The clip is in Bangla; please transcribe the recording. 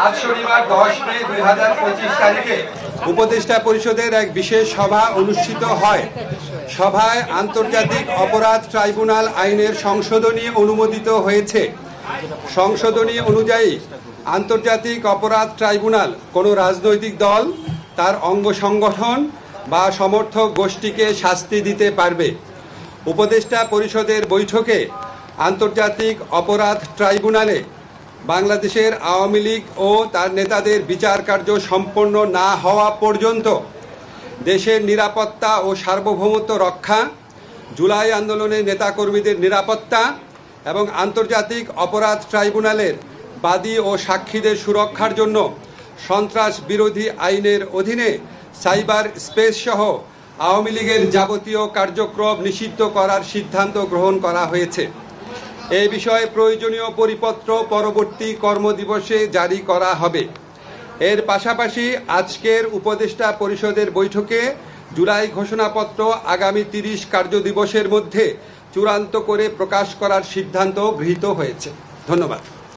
আজ শনিবার 10 মে 2025 তারিখে উপদেষ্টা পরিষদের এক বিশেষ সভা অনুষ্ঠিত হয়। সভায় আন্তর্জাতিক অপরাধ ট্রাইব্যুনাল আইনের সংশোধনী অনুমোদিত হয়েছে। সংশোধনী অনুযায়ী আন্তর্জাতিক অপরাধ ট্রাইব্যুনাল কোনো রাজনৈতিক দল, তার অঙ্গ সংগঠন বা সমর্থক গোষ্ঠীকে শাস্তি দিতে পারবে। উপদেষ্টা পরিষদের বৈঠকে আন্তর্জাতিক অপরাধ ট্রাইব্যুনালে বাংলাদেশের আওয়ামী লীগ ও তার নেতাদের বিচার কার্য সম্পন্ন না হওয়া পর্যন্ত দেশের নিরাপত্তা ও সার্বভৌমত্ব রক্ষা, জুলাই আন্দোলনের নেতাকর্মীদের নিরাপত্তা এবং আন্তর্জাতিক অপরাধ ট্রাইব্যুনালের বাদী ও সাক্ষীদের সুরক্ষার জন্য সন্ত্রাস বিরোধী আইনের অধীনে সাইবার স্পেস সহ আওয়ামী লীগের যাবতীয় কার্যক্রম নিষিদ্ধ করার সিদ্ধান্ত গ্রহণ করা হয়েছে। এই বিষয়ে প্রয়োজনীয় পরিপত্র পরবর্তী কর্মদিবসে জারি করা হবে। এর পাশাপাশি আজকের উপদেষ্টা পরিষদের বৈঠকে জুলাই ঘোষণাপত্র আগামী 30 কার্যদিবসের মধ্যে চূড়ান্ত করে প্রকাশ করার সিদ্ধান্ত গৃহীত হয়েছে। ধন্যবাদ।